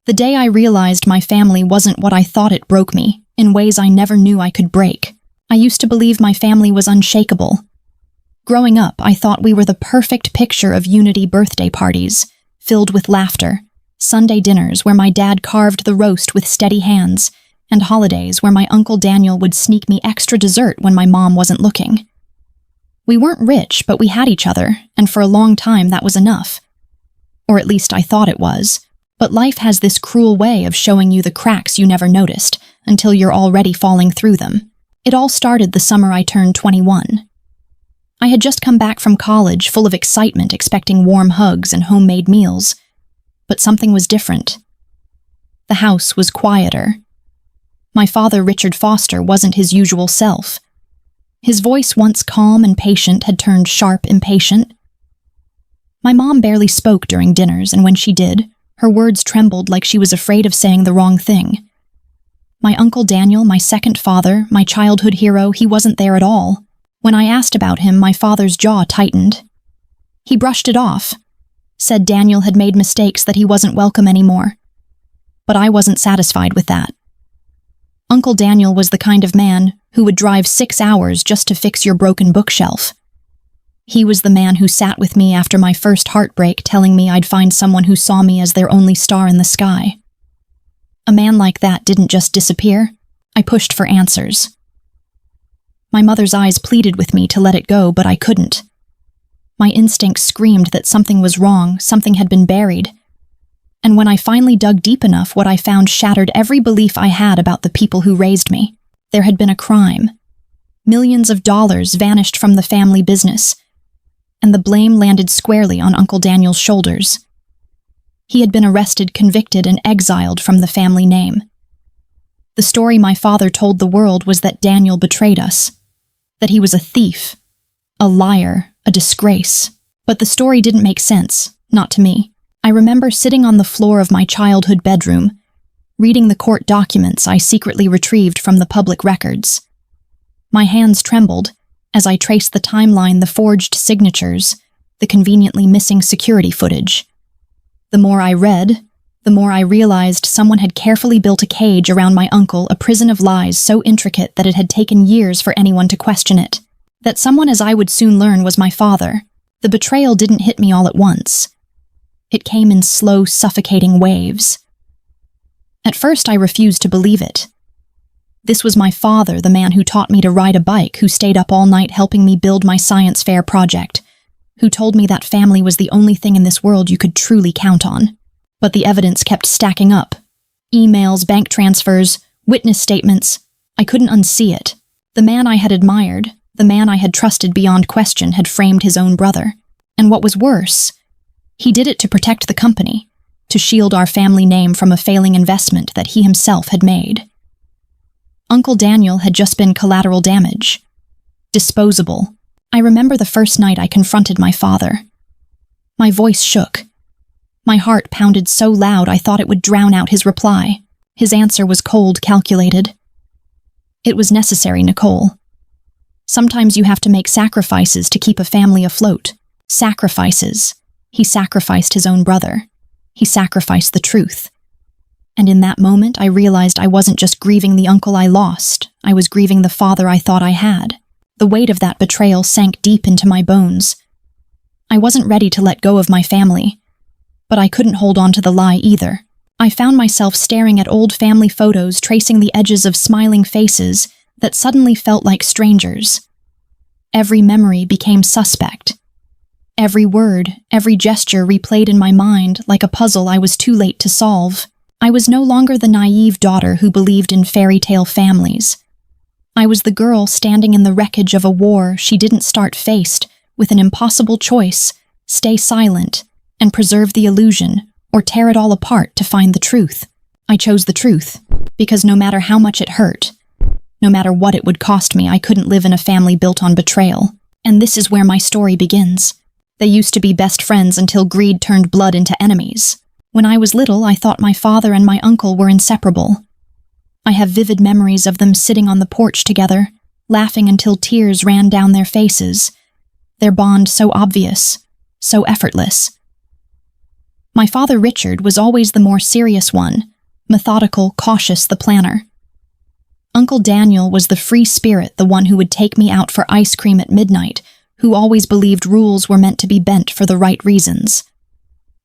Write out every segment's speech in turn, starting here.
The day I realized my family wasn't what I thought, it broke me, in ways I never knew I could break. I used to believe my family was unshakable. Growing up, I thought we were the perfect picture of unity: birthday parties, filled with laughter, Sunday dinners where my dad carved the roast with steady hands, and holidays where my Uncle Daniel would sneak me extra dessert when my mom wasn't looking. We weren't rich, but we had each other, and for a long time that was enough. Or at least I thought it was. But life has this cruel way of showing you the cracks you never noticed until you're already falling through them. It all started the summer I turned 21. I had just come back from college, full of excitement, expecting warm hugs and homemade meals. But something was different. The house was quieter. My father, Richard Foster, wasn't his usual self. His voice, once calm and patient, had turned sharp, impatient. My mom barely spoke during dinners, and when she did, her words trembled like she was afraid of saying the wrong thing. My Uncle Daniel, my second father, my childhood hero, he wasn't there at all. When I asked about him, my father's jaw tightened. He brushed it off, said Daniel had made mistakes, that he wasn't welcome anymore. But I wasn't satisfied with that. Uncle Daniel was the kind of man who would drive 6 hours just to fix your broken bookshelf. He was the man who sat with me after my first heartbreak, telling me I'd find someone who saw me as their only star in the sky. A man like that didn't just disappear. I pushed for answers. My mother's eyes pleaded with me to let it go, but I couldn't. My instincts screamed that something was wrong, something had been buried. And when I finally dug deep enough, what I found shattered every belief I had about the people who raised me. There had been a crime. Millions of dollars vanished from the family business, and the blame landed squarely on Uncle Daniel's shoulders. He had been arrested, convicted, and exiled from the family name. The story my father told the world was that Daniel betrayed us, that he was a thief, a liar, a disgrace. But the story didn't make sense, not to me. I remember sitting on the floor of my childhood bedroom, reading the court documents I secretly retrieved from the public records. My hands trembled as I traced the timeline, the forged signatures, the conveniently missing security footage. The more I read, the more I realized someone had carefully built a cage around my uncle, a prison of lies so intricate that it had taken years for anyone to question it. That someone, as I would soon learn, was my father. The betrayal didn't hit me all at once. It came in slow, suffocating waves. At first, I refused to believe it. This was my father, the man who taught me to ride a bike, who stayed up all night helping me build my science fair project, who told me that family was the only thing in this world you could truly count on. But the evidence kept stacking up. Emails, bank transfers, witness statements. I couldn't unsee it. The man I had admired, the man I had trusted beyond question, had framed his own brother. And what was worse, he did it to protect the company, to shield our family name from a failing investment that he himself had made. Uncle Daniel had just been collateral damage. Disposable. I remember the first night I confronted my father. My voice shook. My heart pounded so loud I thought it would drown out his reply. His answer was cold, calculated. It was necessary, Nicole. Sometimes you have to make sacrifices to keep a family afloat. Sacrifices. He sacrificed his own brother. He sacrificed the truth. And in that moment, I realized I wasn't just grieving the uncle I lost. I was grieving the father I thought I had. The weight of that betrayal sank deep into my bones. I wasn't ready to let go of my family, but I couldn't hold on to the lie either. I found myself staring at old family photos, tracing the edges of smiling faces that suddenly felt like strangers. Every memory became suspect. Every word, every gesture replayed in my mind like a puzzle I was too late to solve. I was no longer the naive daughter who believed in fairy tale families. I was the girl standing in the wreckage of a war she didn't start, faced with an impossible choice: stay silent and preserve the illusion, or tear it all apart to find the truth. I chose the truth, because no matter how much it hurt, no matter what it would cost me, I couldn't live in a family built on betrayal. And this is where my story begins. They used to be best friends until greed turned blood into enemies. When I was little, I thought my father and my uncle were inseparable. I have vivid memories of them sitting on the porch together, laughing until tears ran down their faces, their bond so obvious, so effortless. My father Richard was always the more serious one, methodical, cautious, the planner. Uncle Daniel was the free spirit, the one who would take me out for ice cream at midnight, who always believed rules were meant to be bent for the right reasons.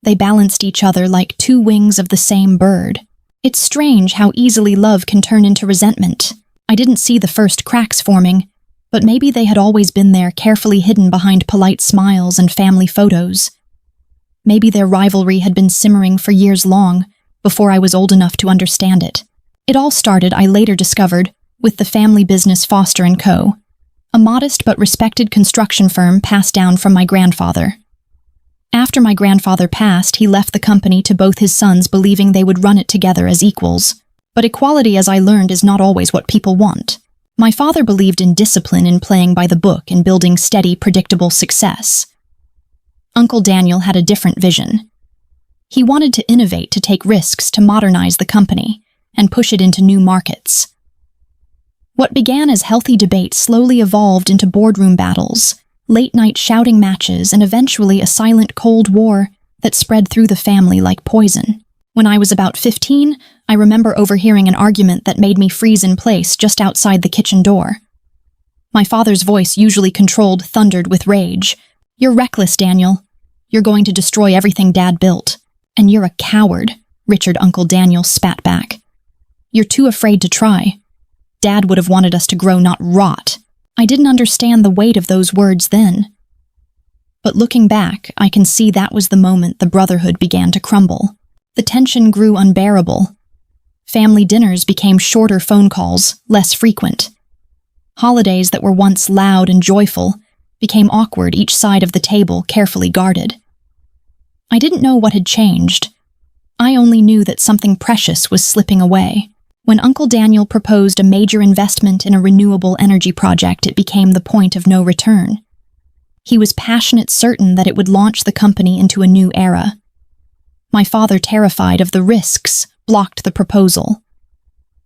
They balanced each other like two wings of the same bird. It's strange how easily love can turn into resentment. I didn't see the first cracks forming, but maybe they had always been there, carefully hidden behind polite smiles and family photos. Maybe their rivalry had been simmering for years long, before I was old enough to understand it. It all started, I later discovered, with the family business Foster & Co., a modest but respected construction firm passed down from my grandfather. After my grandfather passed, he left the company to both his sons, believing they would run it together as equals. But equality, as I learned, is not always what people want. My father believed in discipline, in playing by the book, and building steady, predictable success. Uncle Daniel had a different vision. He wanted to innovate, to take risks, to modernize the company, and push it into new markets. What began as healthy debate slowly evolved into boardroom battles, late-night shouting matches, and eventually a silent Cold War that spread through the family like poison. When I was about 15, I remember overhearing an argument that made me freeze in place just outside the kitchen door. My father's voice, usually controlled, thundered with rage. "You're reckless, Daniel. You're going to destroy everything Dad built. And you're a coward," Richard Uncle Daniel spat back. "You're too afraid to try. Dad would have wanted us to grow, not rot." I didn't understand the weight of those words then. But looking back, I can see that was the moment the brotherhood began to crumble. The tension grew unbearable. Family dinners became shorter, phone calls less frequent. Holidays that were once loud and joyful became awkward, each side of the table carefully guarded. I didn't know what had changed. I only knew that something precious was slipping away. When Uncle Daniel proposed a major investment in a renewable energy project, it became the point of no return. He was passionate, certain that it would launch the company into a new era. My father, terrified of the risks, blocked the proposal.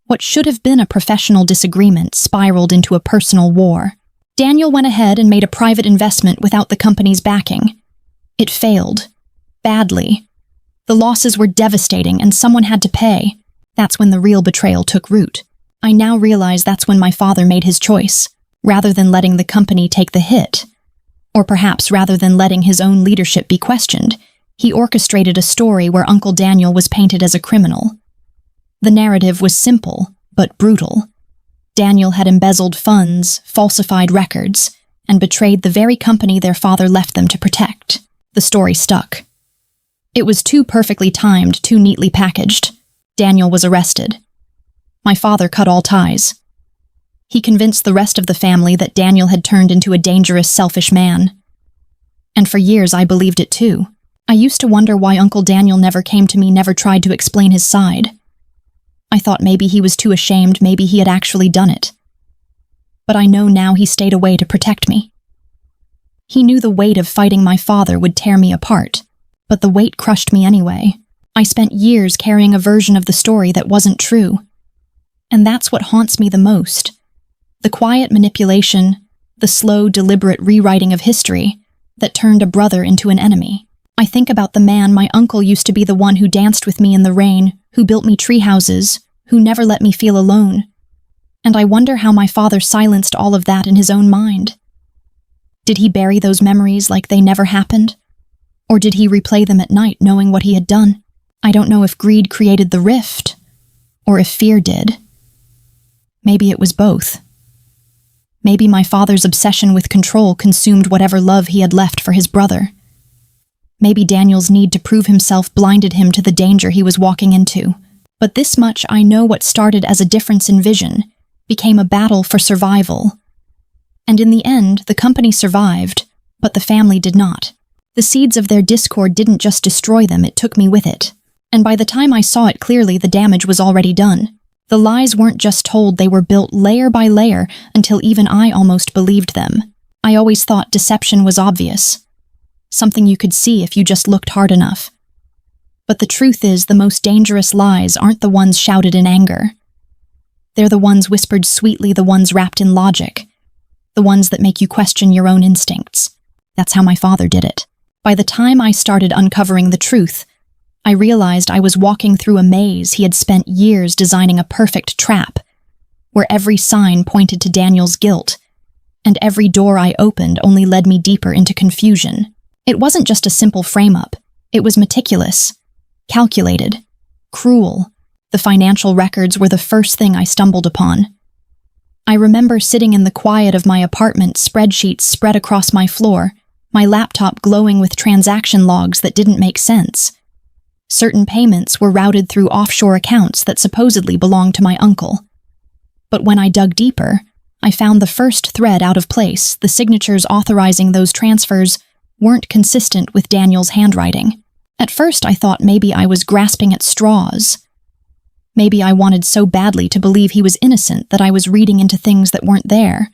What should have been a professional disagreement spiraled into a personal war. Daniel went ahead and made a private investment without the company's backing. It failed. Badly. The losses were devastating, and someone had to pay. That's when the real betrayal took root. I now realize that's when my father made his choice. Rather than letting the company take the hit, or perhaps rather than letting his own leadership be questioned, he orchestrated a story where Uncle Daniel was painted as a criminal. The narrative was simple, but brutal. Daniel had embezzled funds, falsified records, and betrayed the very company their father left them to protect. The story stuck. It was too perfectly timed, too neatly packaged. Daniel was arrested. My father cut all ties. He convinced the rest of the family that Daniel had turned into a dangerous, selfish man. And for years I believed it too. I used to wonder why Uncle Daniel never came to me, never tried to explain his side. I thought maybe he was too ashamed, maybe he had actually done it. But I know now he stayed away to protect me. He knew the weight of fighting my father would tear me apart, but the weight crushed me anyway. I spent years carrying a version of the story that wasn't true. And that's what haunts me the most. The quiet manipulation, the slow, deliberate rewriting of history that turned a brother into an enemy. I think about the man my uncle used to be, the one who danced with me in the rain, who built me tree houses, who never let me feel alone. And I wonder how my father silenced all of that in his own mind. Did he bury those memories like they never happened? Or did he replay them at night knowing what he had done? I don't know if greed created the rift, or if fear did. Maybe it was both. Maybe my father's obsession with control consumed whatever love he had left for his brother. Maybe Daniel's need to prove himself blinded him to the danger he was walking into. But this much I know: what started as a difference in vision became a battle for survival. And in the end, the company survived, but the family did not. The seeds of their discord didn't just destroy them, it took me with it. And by the time I saw it clearly, the damage was already done. The lies weren't just told, they were built layer by layer until even I almost believed them. I always thought deception was obvious, something you could see if you just looked hard enough. But the truth is, the most dangerous lies aren't the ones shouted in anger. They're the ones whispered sweetly, the ones wrapped in logic, the ones that make you question your own instincts. That's how my father did it. By the time I started uncovering the truth, I realized I was walking through a maze he had spent years designing a perfect trap, where every sign pointed to Daniel's guilt, and every door I opened only led me deeper into confusion. It wasn't just a simple frame-up. It was meticulous, calculated, cruel. The financial records were the first thing I stumbled upon. I remember sitting in the quiet of my apartment, spreadsheets spread across my floor, my laptop glowing with transaction logs that didn't make sense. Certain payments were routed through offshore accounts that supposedly belonged to my uncle. But when I dug deeper, I found the first thread out of place. The signatures authorizing those transfers weren't consistent with Daniel's handwriting. At first, I thought maybe I was grasping at straws. Maybe I wanted so badly to believe he was innocent that I was reading into things that weren't there.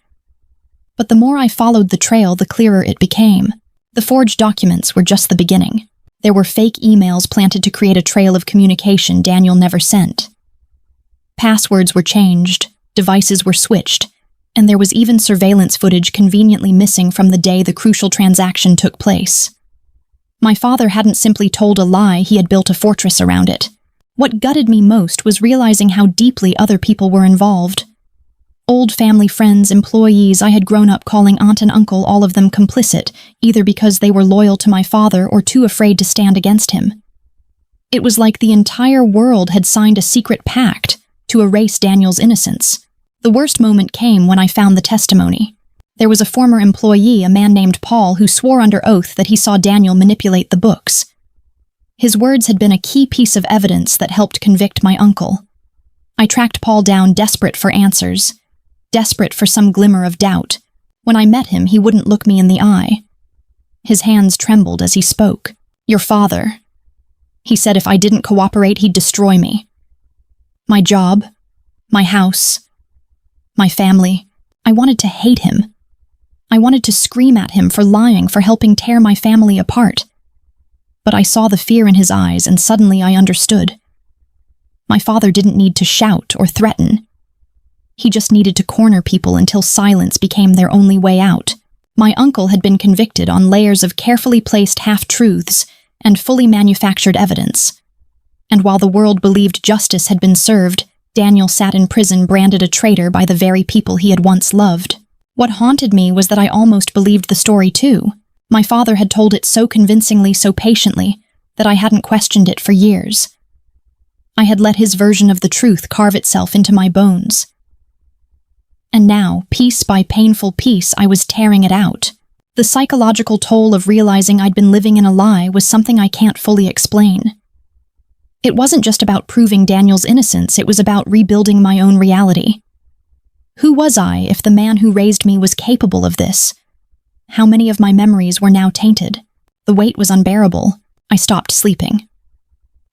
But the more I followed the trail, the clearer it became. The forged documents were just the beginning. There were fake emails planted to create a trail of communication Daniel never sent. Passwords were changed, devices were switched, and there was even surveillance footage conveniently missing from the day the crucial transaction took place. My father hadn't simply told a lie, he had built a fortress around it. What gutted me most was realizing how deeply other people were involved. Old family friends, employees I had grown up calling aunt and uncle, all of them complicit, either because they were loyal to my father or too afraid to stand against him. It was like the entire world had signed a secret pact to erase Daniel's innocence. The worst moment came when I found the testimony. There was a former employee, a man named Paul, who swore under oath that he saw Daniel manipulate the books. His words had been a key piece of evidence that helped convict my uncle. I tracked Paul down, desperate for answers, desperate for some glimmer of doubt. When I met him, he wouldn't look me in the eye. His hands trembled as he spoke. "Your father," he said, "if I didn't cooperate, he'd destroy me. My job, my house, my family." I wanted to hate him. I wanted to scream at him for lying, for helping tear my family apart. But I saw the fear in his eyes, and suddenly I understood. My father didn't need to shout or threaten. He just needed to corner people until silence became their only way out. My uncle had been convicted on layers of carefully placed half-truths and fully manufactured evidence. And while the world believed justice had been served, Daniel sat in prison, branded a traitor by the very people he had once loved. What haunted me was that I almost believed the story too. My father had told it so convincingly, so patiently, that I hadn't questioned it for years. I had let his version of the truth carve itself into my bones. And now, piece by painful piece, I was tearing it out. The psychological toll of realizing I'd been living in a lie was something I can't fully explain. It wasn't just about proving Daniel's innocence, it was about rebuilding my own reality. Who was I if the man who raised me was capable of this? How many of my memories were now tainted? The weight was unbearable. I stopped sleeping.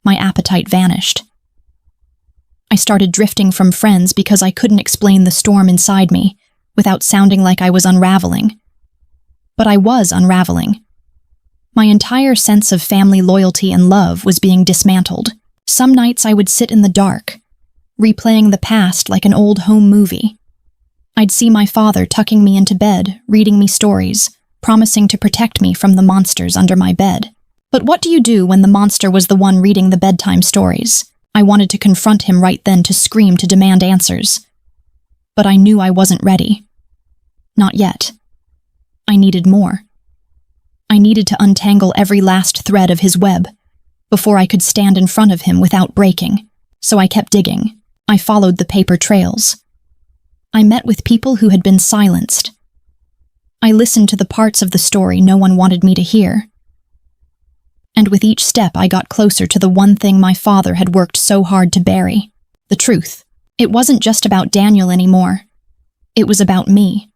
My appetite vanished. I started drifting from friends because I couldn't explain the storm inside me without sounding like I was unraveling. But I was unraveling. My entire sense of family loyalty and love was being dismantled. Some nights I would sit in the dark, replaying the past like an old home movie. I'd see my father tucking me into bed, reading me stories, promising to protect me from the monsters under my bed. But what do you do when the monster was the one reading the bedtime stories? I wanted to confront him right then, to scream, to demand answers. But I knew I wasn't ready. Not yet. I needed more. I needed to untangle every last thread of his web before I could stand in front of him without breaking. So I kept digging. I followed the paper trails. I met with people who had been silenced. I listened to the parts of the story no one wanted me to hear. And with each step I got closer to the one thing my father had worked so hard to bury: the truth. It wasn't just about Daniel anymore. It was about me.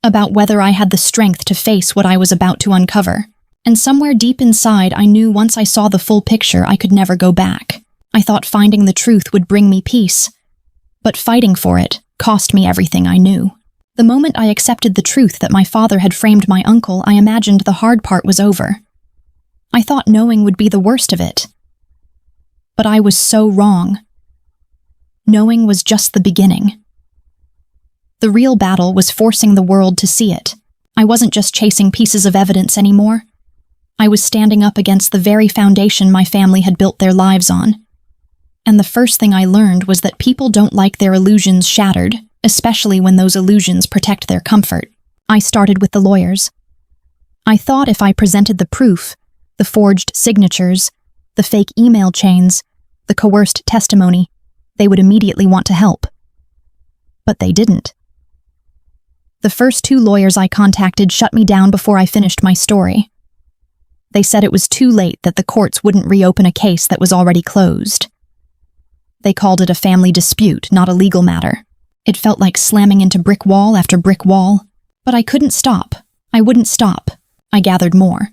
About whether I had the strength to face what I was about to uncover. And somewhere deep inside I knew once I saw the full picture I could never go back. I thought finding the truth would bring me peace. But fighting for it cost me everything I knew. The moment I accepted the truth that my father had framed my uncle, I imagined the hard part was over. I thought knowing would be the worst of it. But I was so wrong. Knowing was just the beginning. The real battle was forcing the world to see it. I wasn't just chasing pieces of evidence anymore. I was standing up against the very foundation my family had built their lives on. And the first thing I learned was that people don't like their illusions shattered, especially when those illusions protect their comfort. I started with the lawyers. I thought if I presented the proof, the forged signatures, the fake email chains, the coerced testimony, they would immediately want to help. But they didn't. The first 2 lawyers I contacted shut me down before I finished my story. They said it was too late, that the courts wouldn't reopen a case that was already closed. They called it a family dispute, not a legal matter. It felt like slamming into brick wall after brick wall. But I couldn't stop. I wouldn't stop. I gathered more.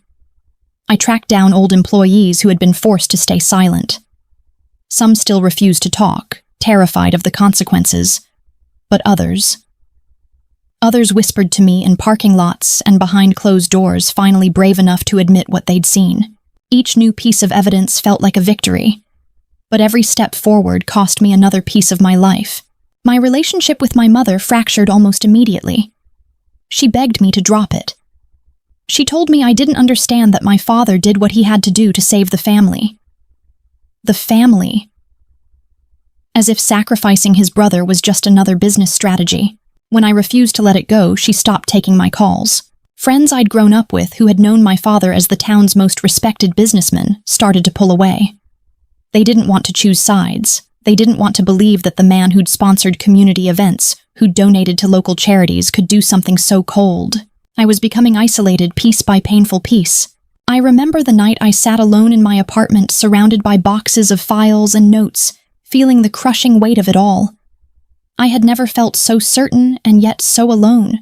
I tracked down old employees who had been forced to stay silent. Some still refused to talk, terrified of the consequences. But others whispered to me in parking lots and behind closed doors, finally brave enough to admit what they'd seen. Each new piece of evidence felt like a victory. But every step forward cost me another piece of my life. My relationship with my mother fractured almost immediately. She begged me to drop it. She told me I didn't understand that my father did what he had to do to save the family. The family. As if sacrificing his brother was just another business strategy. When I refused to let it go, she stopped taking my calls. Friends I'd grown up with, who had known my father as the town's most respected businessman, started to pull away. They didn't want to choose sides. They didn't want to believe that the man who'd sponsored community events, who'd donated to local charities, could do something so cold. I was becoming isolated piece by painful piece. I remember the night I sat alone in my apartment, surrounded by boxes of files and notes, feeling the crushing weight of it all. I had never felt so certain and yet so alone.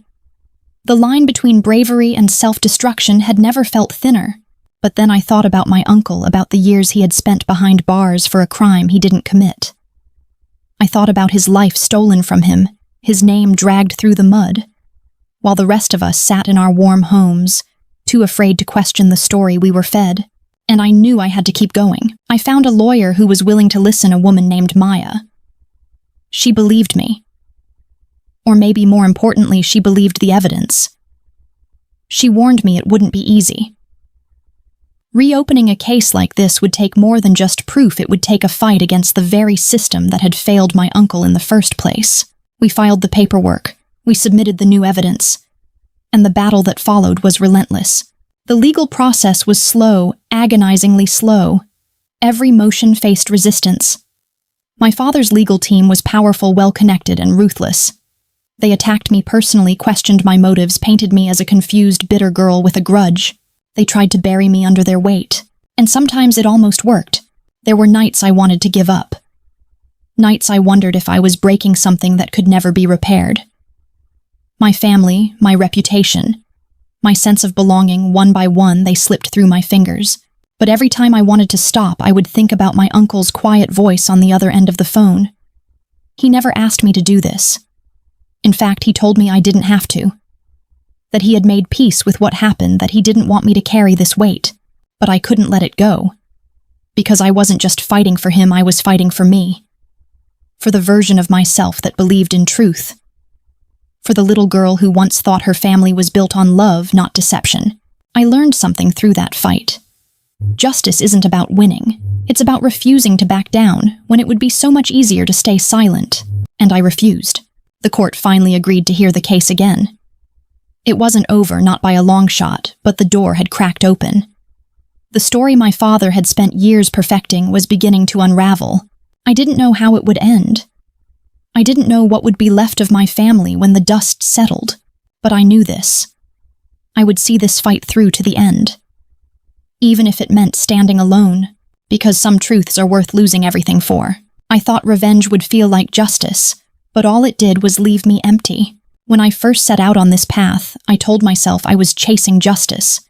The line between bravery and self-destruction had never felt thinner. But then I thought about my uncle, about the years he had spent behind bars for a crime he didn't commit. I thought about his life stolen from him, his name dragged through the mud, while the rest of us sat in our warm homes, too afraid to question the story we were fed. And I knew I had to keep going. I found a lawyer who was willing to listen, a woman named Maya. She believed me. Or maybe more importantly, she believed the evidence. She warned me it wouldn't be easy. Reopening a case like this would take more than just proof. It would take a fight against the very system that had failed my uncle in the first place. We filed the paperwork. We submitted the new evidence. And the battle that followed was relentless. The legal process was slow, agonizingly slow. Every motion faced resistance. My father's legal team was powerful, well-connected, and ruthless. They attacked me personally, questioned my motives, painted me as a confused, bitter girl with a grudge. They tried to bury me under their weight. And sometimes it almost worked. There were nights I wanted to give up. Nights I wondered if I was breaking something that could never be repaired. My family, my reputation, my sense of belonging, one by one, they slipped through my fingers. But every time I wanted to stop, I would think about my uncle's quiet voice on the other end of the phone. He never asked me to do this. In fact, he told me I didn't have to. That he had made peace with what happened, that he didn't want me to carry this weight. But I couldn't let it go. Because I wasn't just fighting for him, I was fighting for me. For the version of myself that believed in truth. For the little girl who once thought her family was built on love, not deception. I learned something through that fight. Justice isn't about winning. It's about refusing to back down when it would be so much easier to stay silent. And I refused. The court finally agreed to hear the case again. It wasn't over, not by a long shot, but the door had cracked open. The story my father had spent years perfecting was beginning to unravel. I didn't know how it would end. I didn't know what would be left of my family when the dust settled. But I knew this. I would see this fight through to the end. Even if it meant standing alone, because some truths are worth losing everything for. I thought revenge would feel like justice, but all it did was leave me empty. When I first set out on this path, I told myself I was chasing justice.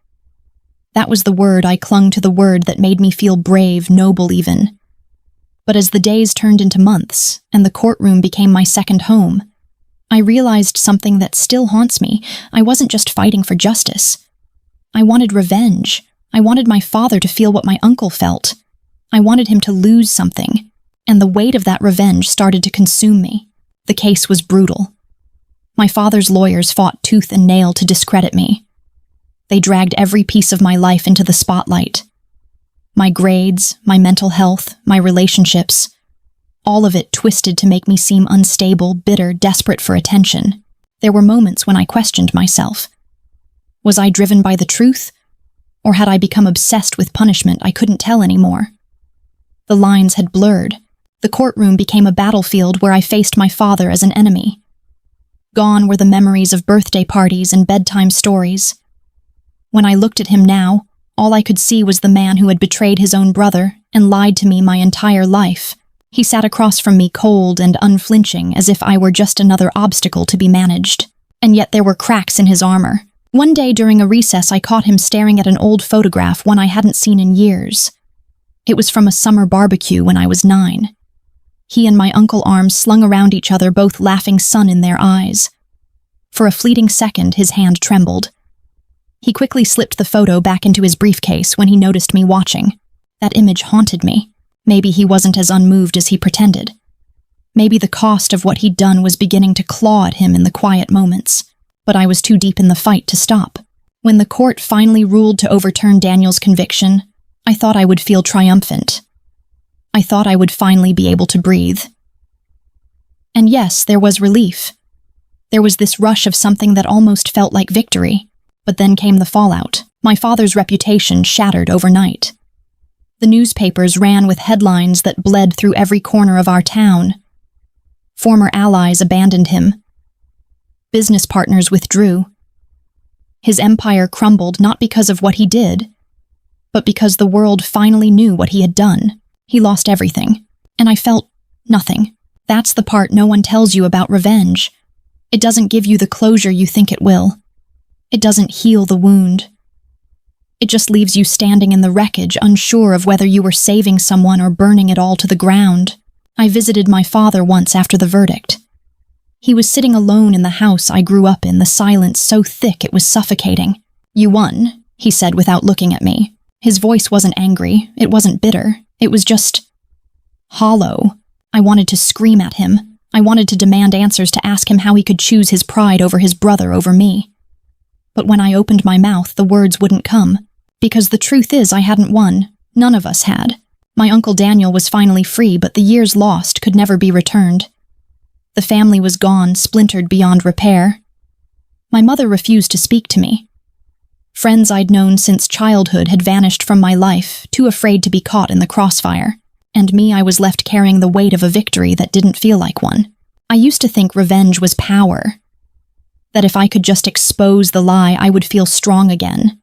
That was the word. I clung to the word that made me feel brave, noble even. But as the days turned into months, and the courtroom became my second home, I realized something that still haunts me. I wasn't just fighting for justice. I wanted revenge. I wanted my father to feel what my uncle felt. I wanted him to lose something, and the weight of that revenge started to consume me. The case was brutal. My father's lawyers fought tooth and nail to discredit me. They dragged every piece of my life into the spotlight. My grades, my mental health, my relationships, all of it twisted to make me seem unstable, bitter, desperate for attention. There were moments when I questioned myself. Was I driven by the truth? Or had I become obsessed with punishment I couldn't tell anymore? The lines had blurred. The courtroom became a battlefield where I faced my father as an enemy. Gone were the memories of birthday parties and bedtime stories. When I looked at him now, all I could see was the man who had betrayed his own brother and lied to me my entire life. He sat across from me cold and unflinching, as if I were just another obstacle to be managed. And yet there were cracks in his armor. One day during a recess I caught him staring at an old photograph, one I hadn't seen in years. It was from a summer barbecue when I was 9. He and my uncle, arms slung around each other, both laughing, sun in their eyes. For a fleeting second his hand trembled. He quickly slipped the photo back into his briefcase when he noticed me watching. That image haunted me. Maybe he wasn't as unmoved as he pretended. Maybe the cost of what he'd done was beginning to claw at him in the quiet moments. But I was too deep in the fight to stop. When the court finally ruled to overturn Daniel's conviction, I thought I would feel triumphant. I thought I would finally be able to breathe. And yes, there was relief. There was this rush of something that almost felt like victory. But then came the fallout. My father's reputation shattered overnight. The newspapers ran with headlines that bled through every corner of our town. Former allies abandoned him. Business partners withdrew. His empire crumbled not because of what he did, but because the world finally knew what he had done. He lost everything, and I felt nothing. That's the part no one tells you about revenge. It doesn't give you the closure you think it will. It doesn't heal the wound. It just leaves you standing in the wreckage, unsure of whether you were saving someone or burning it all to the ground. I visited my father once after the verdict. He was sitting alone in the house I grew up in, the silence so thick it was suffocating. "You won," he said without looking at me. His voice wasn't angry, it wasn't bitter, it was just hollow. I wanted to scream at him. I wanted to demand answers, to ask him how he could choose his pride over his brother over me. But when I opened my mouth, the words wouldn't come. Because the truth is, I hadn't won. None of us had. My Uncle Daniel was finally free, but the years lost could never be returned. The family was gone, splintered beyond repair. My mother refused to speak to me. Friends I'd known since childhood had vanished from my life, too afraid to be caught in the crossfire. And me, I was left carrying the weight of a victory that didn't feel like one. I used to think revenge was power. That if I could just expose the lie, I would feel strong again.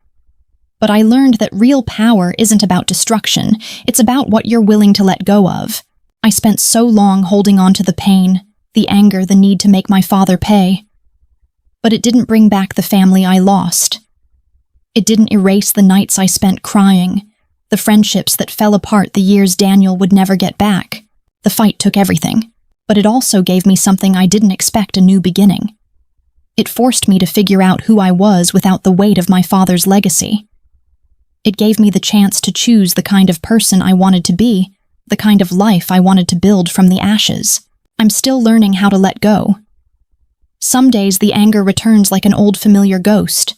But I learned that real power isn't about destruction, it's about what you're willing to let go of. I spent so long holding on to the pain, the anger, the need to make my father pay. But it didn't bring back the family I lost. It didn't erase the nights I spent crying, the friendships that fell apart, the years Daniel would never get back. The fight took everything, but it also gave me something I didn't expect: a new beginning. It forced me to figure out who I was without the weight of my father's legacy. It gave me the chance to choose the kind of person I wanted to be, the kind of life I wanted to build from the ashes. I'm still learning how to let go. Some days the anger returns like an old familiar ghost.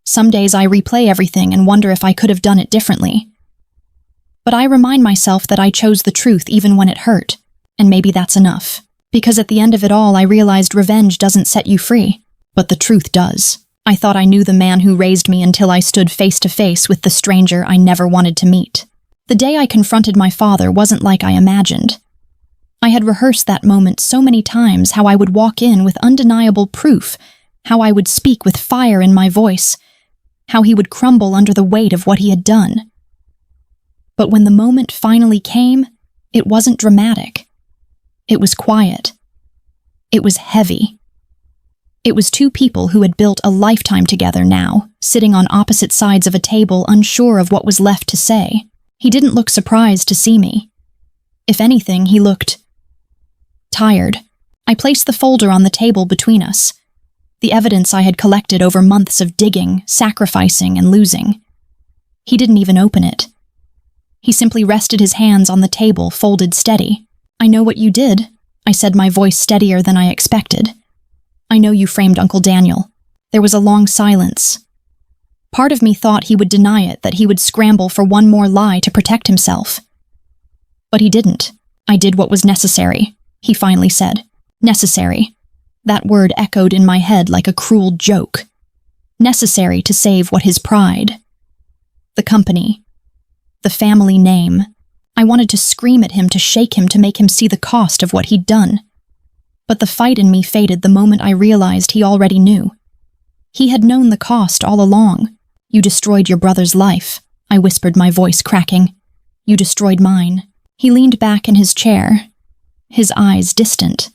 Some days I replay everything and wonder if I could have done it differently. But I remind myself that I chose the truth even when it hurt, and maybe that's enough. Because at the end of it all, I realized revenge doesn't set you free, but the truth does. I thought I knew the man who raised me until I stood face to face with the stranger I never wanted to meet. The day I confronted my father wasn't like I imagined. I had rehearsed that moment so many times, how I would walk in with undeniable proof, how I would speak with fire in my voice, how he would crumble under the weight of what he had done. But when the moment finally came, it wasn't dramatic. It was quiet. It was heavy. It was two people who had built a lifetime together now, sitting on opposite sides of a table, unsure of what was left to say. He didn't look surprised to see me. If anything, he looked tired. I placed the folder on the table between us, the evidence I had collected over months of digging, sacrificing, and losing. He didn't even open it. He simply rested his hands on the table, folded steady. "I know what you did," I said, my voice steadier than I expected. "I know you framed Uncle Daniel." There was a long silence. Part of me thought he would deny it, that he would scramble for one more lie to protect himself. But he didn't. I did what was necessary, he finally said. Necessary. That word echoed in my head like a cruel joke. Necessary to save what his pride. The company. The family name. I wanted to scream at him, to shake him, to make him see the cost of what he'd done. But the fight in me faded the moment I realized he already knew. He had known the cost all along. You destroyed your brother's life, I whispered, my voice cracking. You destroyed mine. He leaned back in his chair, his eyes distant,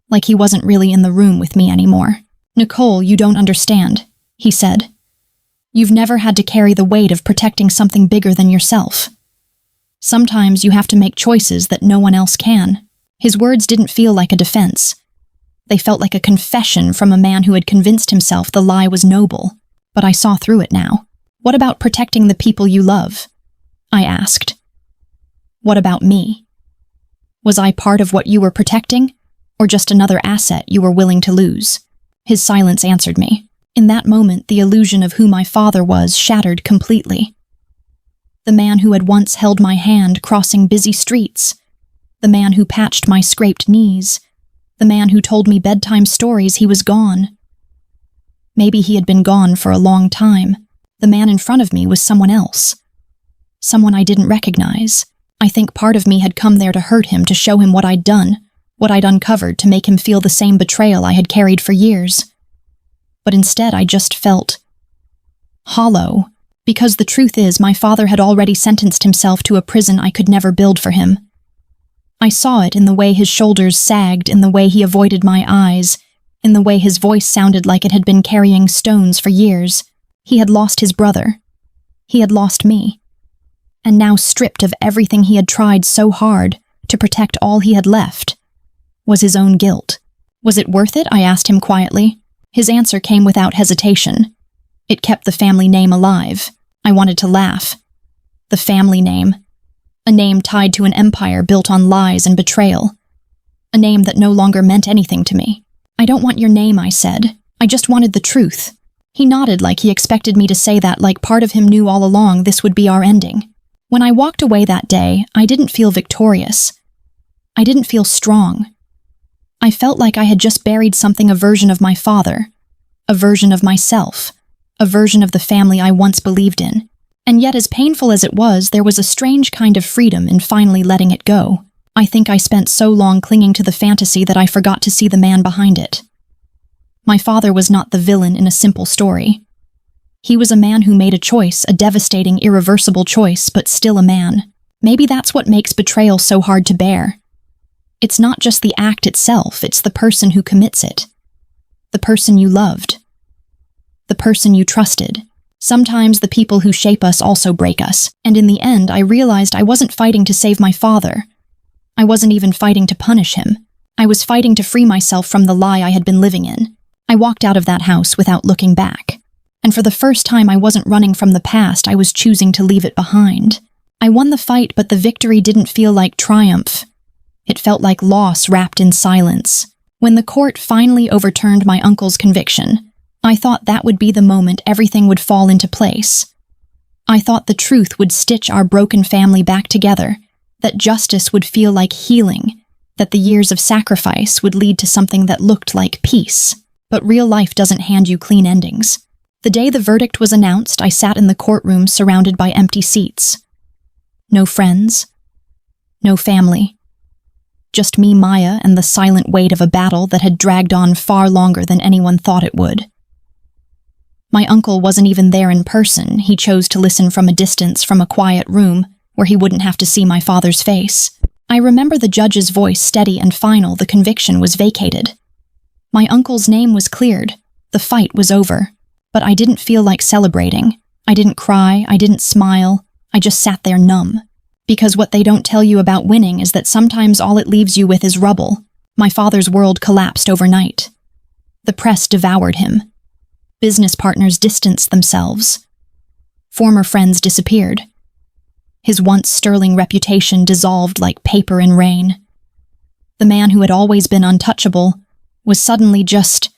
like he wasn't really in the room with me anymore. Nicole, you don't understand, he said. You've never had to carry the weight of protecting something bigger than yourself. Sometimes you have to make choices that no one else can. His words didn't feel like a defense. They felt like a confession from a man who had convinced himself the lie was noble. But I saw through it now. What about protecting the people you love? I asked. What about me? Was I part of what you were protecting, or just another asset you were willing to lose? His silence answered me. In that moment, the illusion of who my father was shattered completely. The man who had once held my hand crossing busy streets. The man who patched my scraped knees. The man who told me bedtime stories, he was gone. Maybe he had been gone for a long time. The man in front of me was someone else. Someone I didn't recognize. I think part of me had come there to hurt him, to show him what I'd done, what I'd uncovered, to make him feel the same betrayal I had carried for years. But instead I just felt hollow, because the truth is my father had already sentenced himself to a prison I could never build for him. I saw it in the way his shoulders sagged, in the way he avoided my eyes, in the way his voice sounded like it had been carrying stones for years. He had lost his brother. He had lost me. And now, stripped of everything he had tried so hard to protect, all he had left was his own guilt. Was it worth it? I asked him quietly. His answer came without hesitation. It kept the family name alive. I wanted to laugh. The family name. A name tied to an empire built on lies and betrayal. A name that no longer meant anything to me. I don't want your name, I said. I just wanted the truth. He nodded like he expected me to say that, like part of him knew all along this would be our ending. When I walked away that day, I didn't feel victorious. I didn't feel strong. I felt like I had just buried something, a version of my father, a version of myself, a version of the family I once believed in. And yet, as painful as it was, there was a strange kind of freedom in finally letting it go. I think I spent so long clinging to the fantasy that I forgot to see the man behind it. My father was not the villain in a simple story. He was a man who made a choice, a devastating, irreversible choice, but still a man. Maybe that's what makes betrayal so hard to bear. It's not just the act itself, it's the person who commits it. The person you loved. The person you trusted. Sometimes the people who shape us also break us, and in the end I realized I wasn't fighting to save my father. I wasn't even fighting to punish him. I was fighting to free myself from the lie I had been living in. I walked out of that house without looking back. And for the first time, I wasn't running from the past, I was choosing to leave it behind. I won the fight, but the victory didn't feel like triumph. It felt like loss wrapped in silence. When the court finally overturned my uncle's conviction, I thought that would be the moment everything would fall into place. I thought the truth would stitch our broken family back together, that justice would feel like healing, that the years of sacrifice would lead to something that looked like peace. But real life doesn't hand you clean endings. The day the verdict was announced, I sat in the courtroom surrounded by empty seats. No friends. No family. Just me, Maya, and the silent weight of a battle that had dragged on far longer than anyone thought it would. My uncle wasn't even there in person. He chose to listen from a distance, from a quiet room, where he wouldn't have to see my father's face. I remember the judge's voice, steady and final. The conviction was vacated. My uncle's name was cleared. The fight was over. But I didn't feel like celebrating. I didn't cry. I didn't smile. I just sat there numb. Because what they don't tell you about winning is that sometimes all it leaves you with is rubble. My father's world collapsed overnight. The press devoured him. Business partners distanced themselves. Former friends disappeared. His once sterling reputation dissolved like paper in rain. The man who had always been untouchable was suddenly just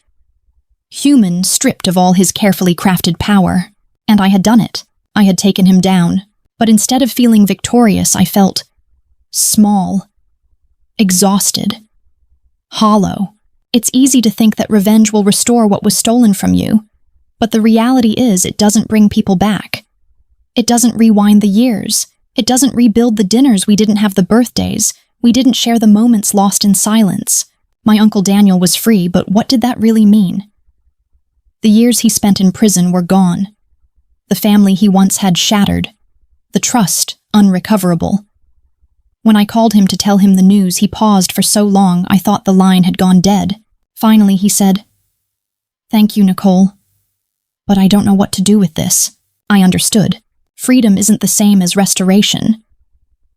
human, stripped of all his carefully crafted power. And I had done it. I had taken him down. But instead of feeling victorious, I felt small, exhausted, hollow. It's easy to think that revenge will restore what was stolen from you, but the reality is it doesn't bring people back. It doesn't rewind the years. It doesn't rebuild the dinners we didn't have, the birthdays. We didn't share the moments lost in silence. My Uncle Daniel was free, but what did that really mean? The years he spent in prison were gone. The family he once had shattered. The trust unrecoverable. When I called him to tell him the news, he paused for so long I thought the line had gone dead. Finally, he said, "Thank you, Nicole. But I don't know what to do with this." I understood. Freedom isn't the same as restoration.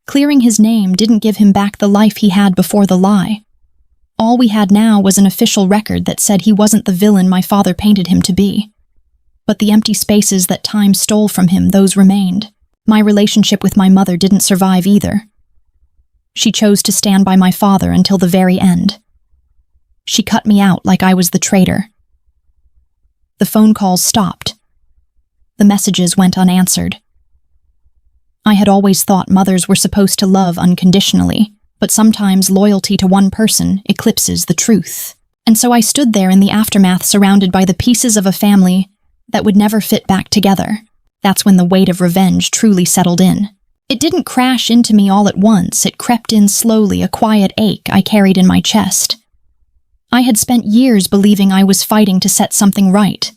Clearing his name didn't give him back the life he had before the lie. All we had now was an official record that said he wasn't the villain my father painted him to be. But the empty spaces that time stole from him, those remained. My relationship with my mother didn't survive either. She chose to stand by my father until the very end. She cut me out like I was the traitor. The phone calls stopped. The messages went unanswered. I had always thought mothers were supposed to love unconditionally, but sometimes loyalty to one person eclipses the truth. And so I stood there in the aftermath, surrounded by the pieces of a family that would never fit back together. That's when the weight of revenge truly settled in. It didn't crash into me all at once. It crept in slowly, a quiet ache I carried in my chest. I had spent years believing I was fighting to set something right.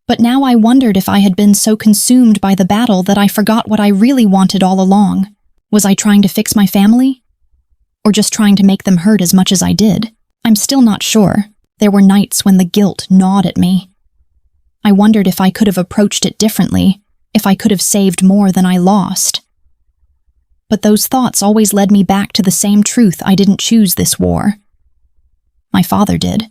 But now I wondered if I had been so consumed by the battle that I forgot what I really wanted all along. Was I trying to fix my family? Or just trying to make them hurt as much as I did? I'm still not sure. There were nights when the guilt gnawed at me. I wondered if I could have approached it differently, if I could have saved more than I lost. But those thoughts always led me back to the same truth: I didn't choose this war. My father did.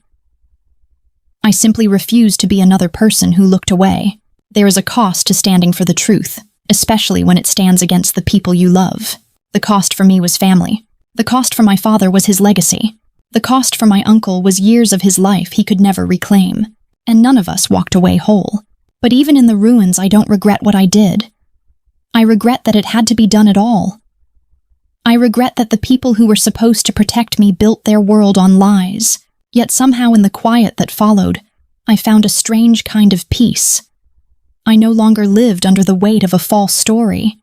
I simply refused to be another person who looked away. There is a cost to standing for the truth, especially when it stands against the people you love. The cost for me was family. The cost for my father was his legacy. The cost for my uncle was years of his life he could never reclaim. And none of us walked away whole. But even in the ruins, I don't regret what I did. I regret that it had to be done at all. I regret that the people who were supposed to protect me built their world on lies. Yet somehow in the quiet that followed, I found a strange kind of peace. I no longer lived under the weight of a false story.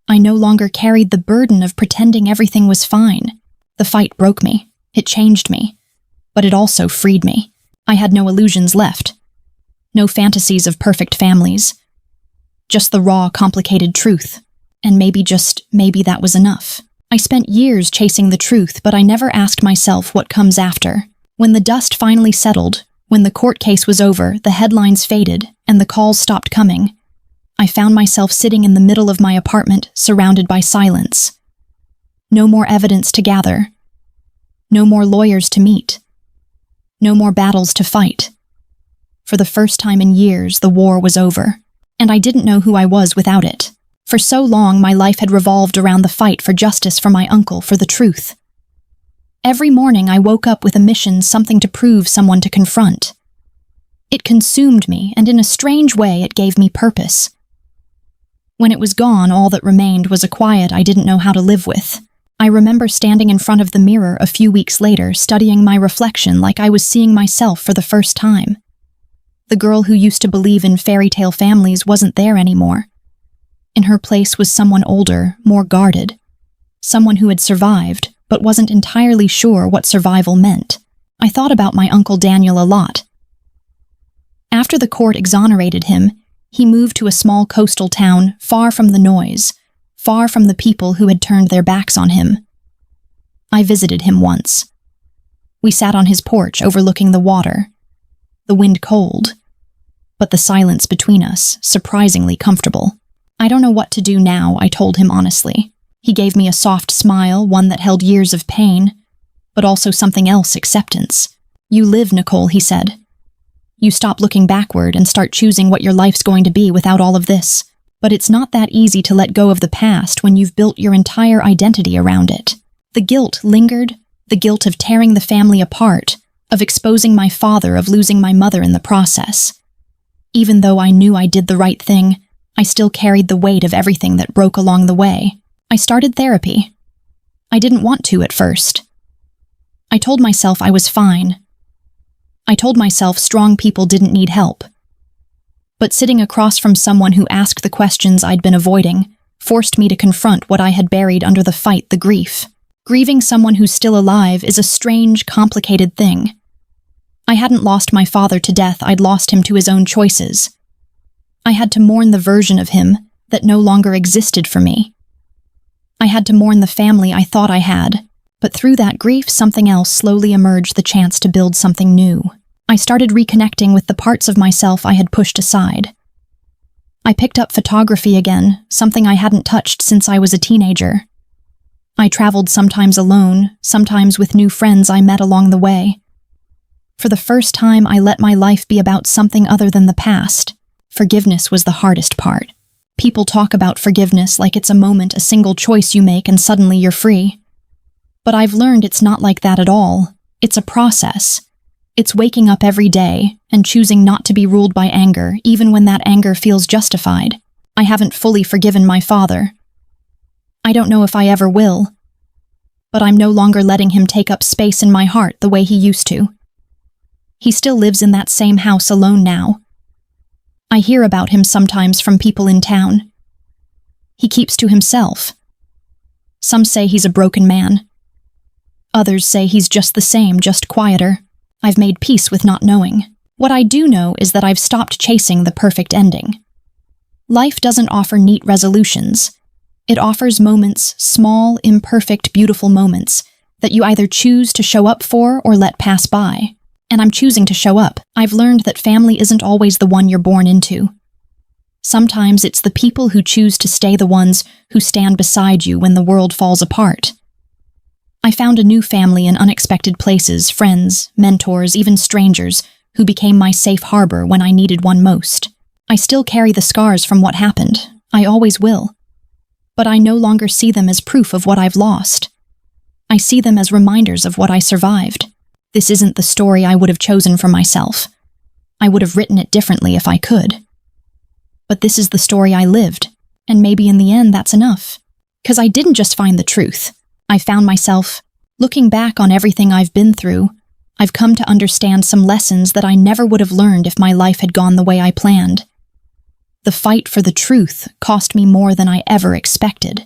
I no longer carried the burden of pretending everything was fine. The fight broke me. It changed me. But it also freed me. I had no illusions left. No fantasies of perfect families. Just the raw, complicated truth. And maybe that was enough. I spent years chasing the truth, but I never asked myself what comes after. When the dust finally settled, when the court case was over, the headlines faded, and the calls stopped coming, I found myself sitting in the middle of my apartment, surrounded by silence. No more evidence to gather. No more lawyers to meet. No more battles to fight. For the first time in years, the war was over, and I didn't know who I was without it. For so long, my life had revolved around the fight for justice, for my uncle, for the truth. Every morning I woke up with a mission, something to prove, someone to confront. It consumed me, and in a strange way it gave me purpose. When it was gone, all that remained was a quiet I didn't know how to live with. I remember standing in front of the mirror a few weeks later, studying my reflection like I was seeing myself for the first time. The girl who used to believe in fairy tale families wasn't there anymore. In her place was someone older, more guarded. Someone who had survived, but wasn't entirely sure what survival meant. I thought about my Uncle Daniel a lot. After the court exonerated him, he moved to a small coastal town, far from the noise, far from the people who had turned their backs on him. I visited him once. We sat on his porch overlooking the water, the wind cold, but the silence between us surprisingly comfortable. I don't know what to do now, I told him honestly. He gave me a soft smile, one that held years of pain, but also something else, acceptance. You live, Nicole, he said. You stop looking backward and start choosing what your life's going to be without all of this. But it's not that easy to let go of the past when you've built your entire identity around it. The guilt lingered, the guilt of tearing the family apart, of exposing my father, of losing my mother in the process. Even though I knew I did the right thing, I still carried the weight of everything that broke along the way. I started therapy. I didn't want to at first. I told myself I was fine. I told myself strong people didn't need help. But sitting across from someone who asked the questions I'd been avoiding forced me to confront what I had buried under the fight, the grief. Grieving someone who's still alive is a strange, complicated thing. I hadn't lost my father to death, I'd lost him to his own choices. I had to mourn the version of him that no longer existed for me. I had to mourn the family I thought I had, but through that grief something else slowly emerged, the chance to build something new. I started reconnecting with the parts of myself I had pushed aside. I picked up photography again, something I hadn't touched since I was a teenager. I traveled sometimes alone, sometimes with new friends I met along the way. For the first time, I let my life be about something other than the past. Forgiveness was the hardest part. People talk about forgiveness like it's a moment, a single choice you make and suddenly you're free. But I've learned it's not like that at all. It's a process. It's waking up every day and choosing not to be ruled by anger, even when that anger feels justified. I haven't fully forgiven my father. I don't know if I ever will. But I'm no longer letting him take up space in my heart the way he used to. He still lives in that same house alone now. I hear about him sometimes from people in town. He keeps to himself. Some say he's a broken man. Others say he's just the same, just quieter. I've made peace with not knowing. What I do know is that I've stopped chasing the perfect ending. Life doesn't offer neat resolutions. It offers moments, small, imperfect, beautiful moments, that you either choose to show up for or let pass by. And I'm choosing to show up. I've learned that family isn't always the one you're born into. Sometimes it's the people who choose to stay the ones who stand beside you when the world falls apart. I found a new family in unexpected places, friends, mentors, even strangers, who became my safe harbor when I needed one most. I still carry the scars from what happened. I always will. But I no longer see them as proof of what I've lost. I see them as reminders of what I survived. This isn't the story I would have chosen for myself. I would have written it differently if I could. But this is the story I lived, and maybe in the end that's enough. 'Cause I didn't just find the truth. I found myself, looking back on everything I've been through, I've come to understand some lessons that I never would have learned if my life had gone the way I planned. The fight for the truth cost me more than I ever expected.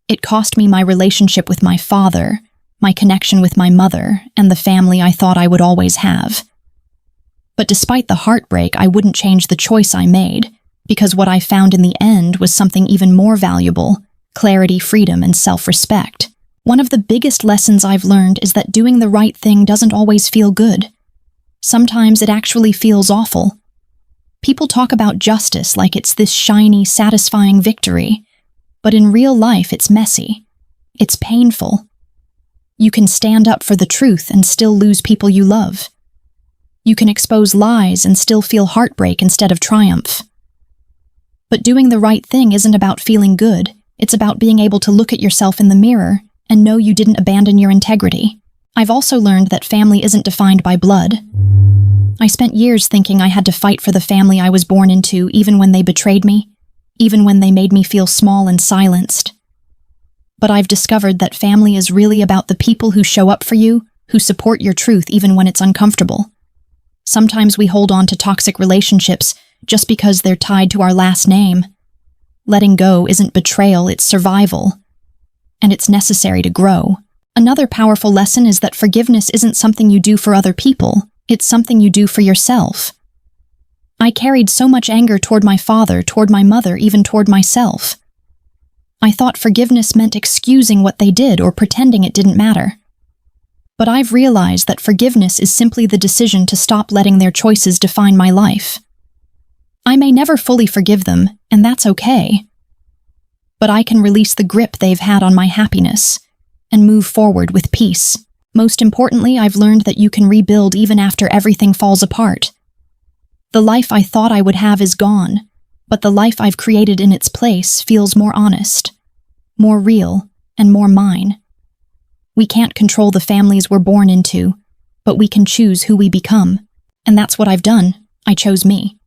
It cost me my relationship with my father, my connection with my mother, and the family I thought I would always have. But despite the heartbreak, I wouldn't change the choice I made, because what I found in the end was something even more valuable: clarity, freedom, and self-respect. One of the biggest lessons I've learned is that doing the right thing doesn't always feel good. Sometimes it actually feels awful. People talk about justice like it's this shiny, satisfying victory, but in real life it's messy. It's painful. You can stand up for the truth and still lose people you love. You can expose lies and still feel heartbreak instead of triumph. But doing the right thing isn't about feeling good. It's about being able to look at yourself in the mirror and know you didn't abandon your integrity. I've also learned that family isn't defined by blood. I spent years thinking I had to fight for the family I was born into, even when they betrayed me, even when they made me feel small and silenced. But I've discovered that family is really about the people who show up for you, who support your truth even when it's uncomfortable. Sometimes we hold on to toxic relationships just because they're tied to our last name. Letting go isn't betrayal, it's survival. And it's necessary to grow. Another powerful lesson is that forgiveness isn't something you do for other people, it's something you do for yourself. I carried so much anger toward my father, toward my mother, even toward myself. I thought forgiveness meant excusing what they did or pretending it didn't matter. But I've realized that forgiveness is simply the decision to stop letting their choices define my life. I may never fully forgive them, and that's okay. But I can release the grip they've had on my happiness and move forward with peace. Most importantly, I've learned that you can rebuild even after everything falls apart. The life I thought I would have is gone, but the life I've created in its place feels more honest, more real, and more mine. We can't control the families we're born into, but we can choose who we become. And that's what I've done. I chose me.